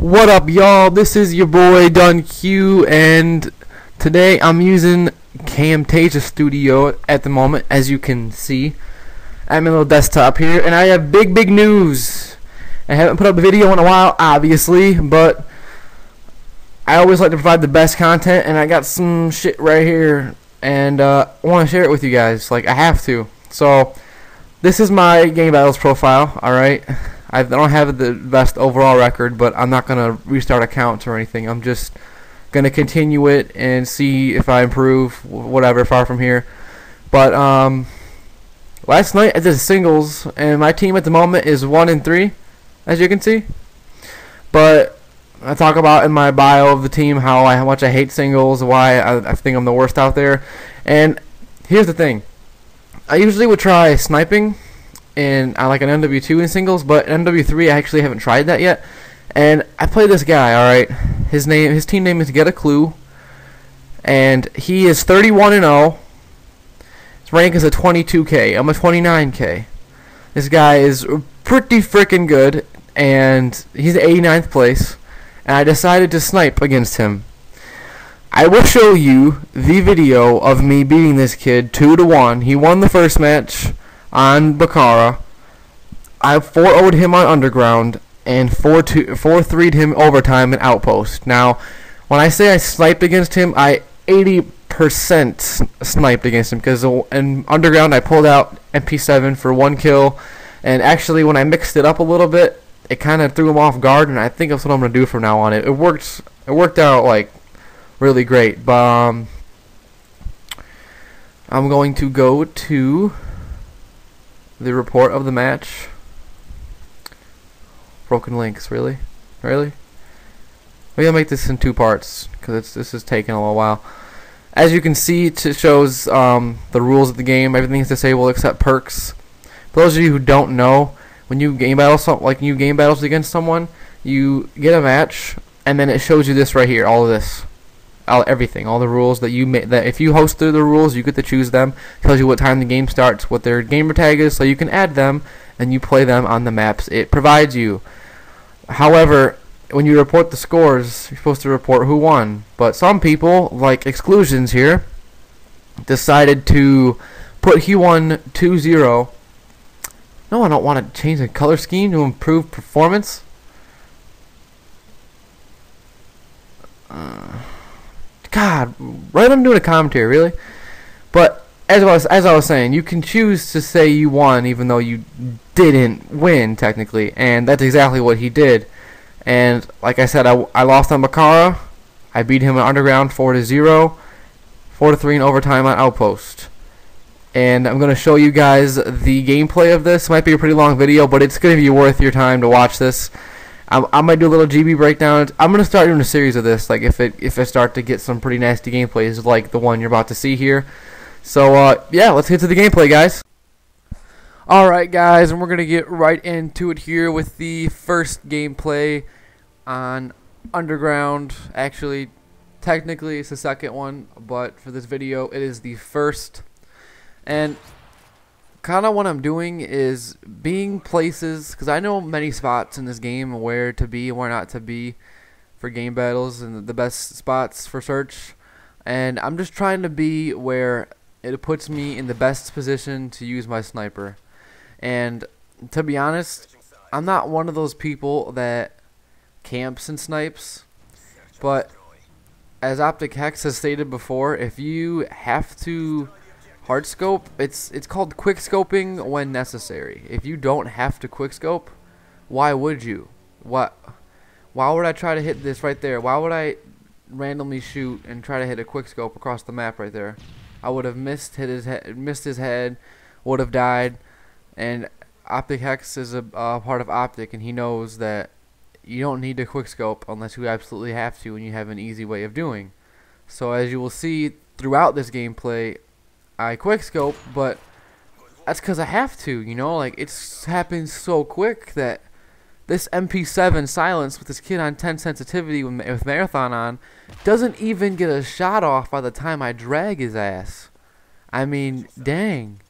What up, y'all? This is your boy DunnQ, and today I'm using Camtasia Studio at the moment. As you can see, I'm in a little desktop here, and I have big news. I haven't put up a video in a while, obviously, but I always like to provide the best content, and I got some shit right here, and I want to share it with you guys. Like, I have to. So, this is my Game Battles profile, alright? I don't have the best overall record, but I'm not going to restart accounts or anything. I'm just going to continue it and see if I improve, whatever, far from here. But last night I did singles, and my team at the moment is 1-3, as you can see. But I talk about in my bio of the team how much I hate singles, why I think I'm the worst out there. And here's the thing. I usually would try sniping and I like an NW2 in singles, but NW3 I actually haven't tried that yet. And I play this guy, alright. His team name is Get a Clue, and he is 31-0. His rank is a 22k. I'm a 29k. This guy is pretty freaking good, and he's 89th place. And I decided to snipe against him. I will show you the video of me beating this kid 2-1. He won the first match on Bakara. I 4-0'd him on Underground and 4-3'd him overtime and Outpost. Now, when I say I sniped against him, I 80% sniped against him, because in Underground I pulled out MP7 for 1 kill, and actually when I mixed it up a little bit, it kind of threw him off guard, and I think that's what I'm going to do from now on. It worked out like really great. But I'm going to go to the report of the match. Broken links, really? Maybe I'll make this in 2 parts, because this is taking a little while. As you can see, it shows the rules of the game. Everything is disabled except perks. For those of you who don't know, when you game battles against someone, you get a match, and then it shows you this right here, all of this. Everything, all the rules that you made. That if you host the rules, you get to choose them. It tells you what time the game starts, what their gamer tag is, so you can add them and you play them on the maps it provides you. However, when you report the scores, you're supposed to report who won. But some people, like Exclusions here, decided to put he won 2-0. No, I don't want to change the color scheme to improve performance. God, right when I'm doing a commentary, really? But as I was saying, you can choose to say you won even though you didn't win, technically, and that's exactly what he did. And like I said, I lost on Bakara. I beat him in Underground 4-0, 4-3 in overtime on Outpost. And I'm going to show you guys the gameplay of this. It might be a pretty long video, but it's going to be worth your time to watch this. I might do a little GB breakdown. I'm gonna start doing a series of this, like if I start to get some pretty nasty gameplays like the one you're about to see here. So yeah, let's get to the gameplay, guys. Alright guys, and we're gonna get right into it here with the first gameplay on Underground. Actually, technically it's the second one, but for this video it is the first. And kind of what I'm doing is being places, because I know many spots in this game where to be and where not to be for game battles, and the best spots for search, and I'm just trying to be where it puts me in the best position to use my sniper. And to be honest, I'm not one of those people that camps and snipes, but as Optic Hex has stated before, if you have to hard scope, it's called quick scoping when necessary. If you don't have to quick scope, why would you? Why would I try to hit this right there? Why would I randomly shoot and try to hit a quick scope across the map right there? I would have missed his head, would have died. And Optic Hex is a part of Optic, and he knows that you don't need to quick scope unless you absolutely have to, and you have an easy way of doing. So as you will see throughout this gameplay, I quick scope, but that's because I have to, you know, like it's happened so quick that this MP7 silence with this kid on 10 sensitivity with Marathon on doesn't even get a shot off by the time I drag his ass. I mean, dang.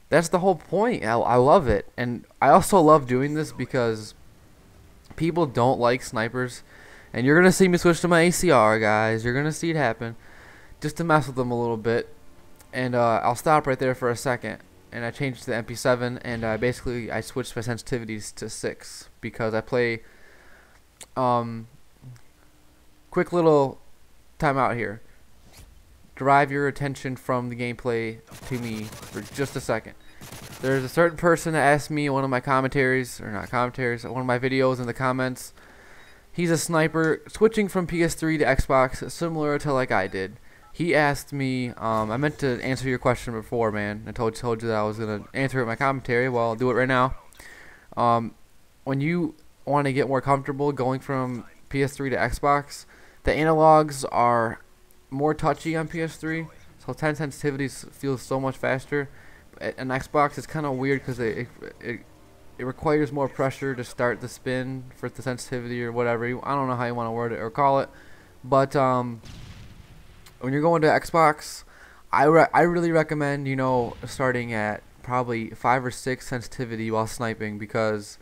That's the whole point. I love it. And I also love doing this because People don't like snipers, and you're gonna see me switch to my ACR, guys. You're gonna see it happen, just to mess with them a little bit. And I'll stop right there for a second. And I changed to the MP7, and basically I switched my sensitivities to 6 because I play. Quick little timeout here. Drive your attention from the gameplay to me for just a second. There's a certain person that asked me in one of my commentaries, or not commentaries, one of my videos in the comments. He's a sniper switching from PS3 to Xbox, similar to like I did. He asked me, I meant to answer your question before, man. I told you that I was going to answer it in my commentary. Well, I'll do it right now. When you want to get more comfortable going from PS3 to Xbox, the analogs are more touchy on PS3, so 10 sensitivities feels so much faster. An Xbox is kind of weird because it requires more pressure to start the spin for the sensitivity or whatever. I don't know how you want to word it or call it, but when you're going to Xbox, I really recommend, you know, starting at probably 5 or 6 sensitivity while sniping, because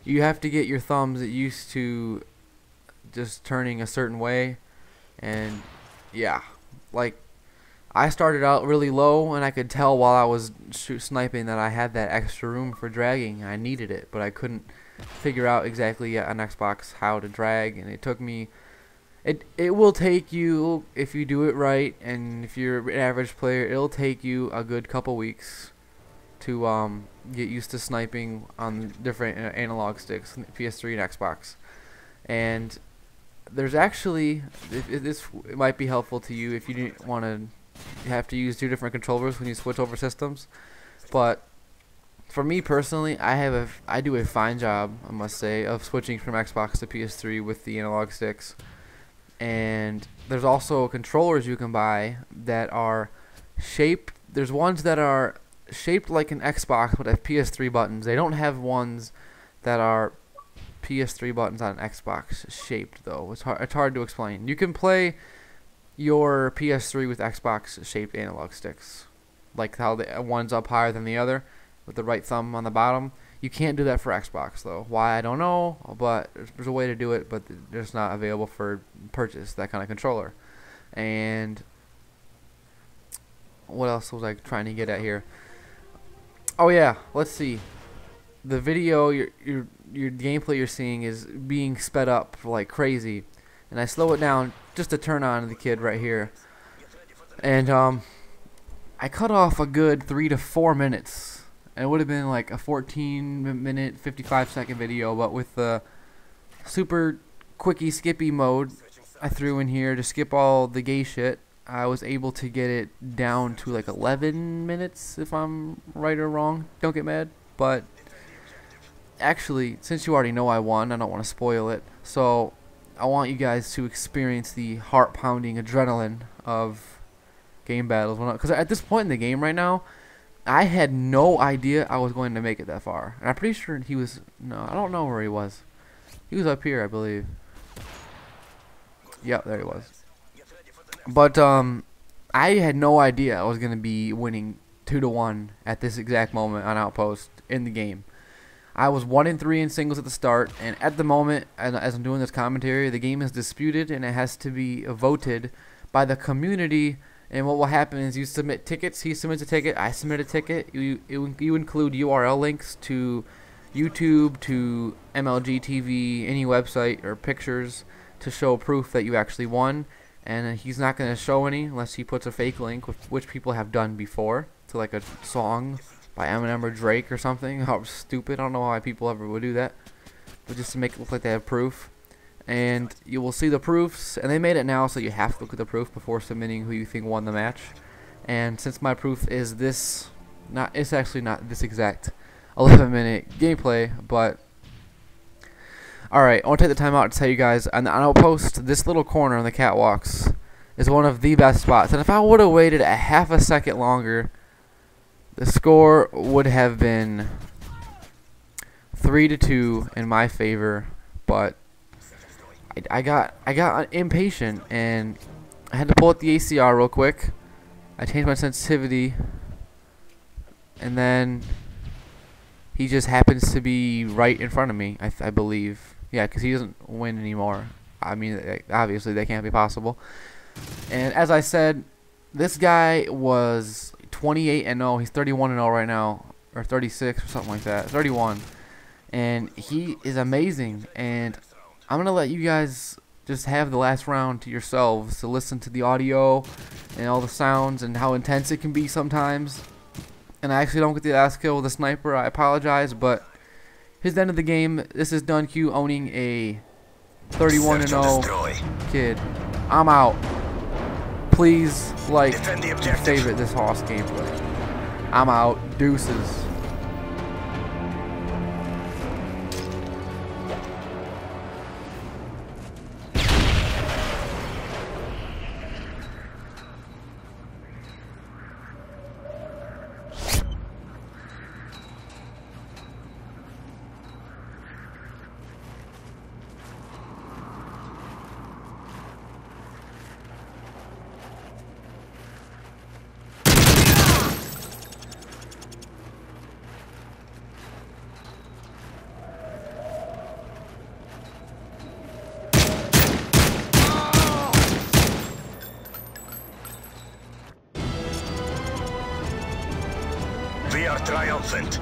you have to get your thumbs used to just turning a certain way. And yeah, like I started out really low, and I could tell while I was sniping that I had that extra room for dragging. I needed it, but I couldn't figure out exactly on Xbox how to drag, and it took me. It will take you, if you do it right, and if you're an average player, it'll take you a good couple weeks to get used to sniping on different analog sticks, PS3 and Xbox. And there's actually, it might be helpful to you if you didn't want to have to use 2 different controllers when you switch over systems. But for me personally, I do a fine job, I must say, of switching from Xbox to PS3 with the analog sticks. And there's also controllers you can buy that are shaped. There's ones that are shaped like an Xbox but have PS3 buttons. They don't have ones that are PS3 buttons on an Xbox shaped, though. It's hard to explain. You can play your PS3 with Xbox shaped analog sticks, like how the one's up higher than the other with the right thumb on the bottom. You can't do that for Xbox, though. Why, I don't know, but there's a way to do it, but it's not available for purchase, that kind of controller. And what else was I trying to get at here? Oh yeah, let's see. The video, your gameplay you're seeing is being sped up like crazy, and I slow it down just to turn on the kid right here. And I cut off a good 3 to 4 minutes. And it would have been like a 14-minute, 55-second video, but with the super quickie skippy mode I threw in here to skip all the gay shit, I was able to get it down to like 11 minutes, if I'm right or wrong. Don't get mad. But actually, since you already know I won, I don't want to spoil it. So I want you guys to experience the heart-pounding adrenaline of game battles. Because at this point in the game right now, I had no idea I was going to make it that far. And I'm pretty sure he was... No, I don't know where he was. He was up here, I believe. Yep, there he was. But I had no idea I was going to be winning 2-1 at this exact moment on Outpost in the game. I was 1-3 in singles at the start, and at the moment, as I'm doing this commentary, the game is disputed, and it has to be voted by the community. And what will happen is you submit tickets. He submits a ticket. I submit a ticket. You include URL links to YouTube, to MLG TV, any website, or pictures to show proof that you actually won. And he's not going to show any unless he puts a fake link, which people have done before, to like a song by Eminem or Drake or something. How stupid. I don't know why people ever would do that. But just to make it look like they have proof. And you will see the proofs, and they made it now so you have to look at the proof before submitting who you think won the match. And since my proof is this, it's actually not this exact 11-minute gameplay, but alright, I want to take the time out to tell you guys, on Outpost, this little corner on the catwalks is one of the best spots. And if I would have waited a half a second longer, the score would have been 3-2 in my favor, but I got impatient, and I had to pull out the ACR real quick. I changed my sensitivity, and then he just happens to be right in front of me, I believe. Yeah, because he doesn't win anymore. I mean, obviously that can't be possible. And as I said, this guy was 28-0. He's 31-0 right now, or 36 or something like that. 31, and he is amazing. And I'm gonna let you guys just have the last round to yourselves to listen to the audio and all the sounds and how intense it can be sometimes. And I actually don't get the last kill with a sniper. I apologize, but here's the end of the game. This is DunnQ owning a 31-0 kid. I'm out. Please like and favorite this horse gameplay. I'm out. Deuces. We are triumphant.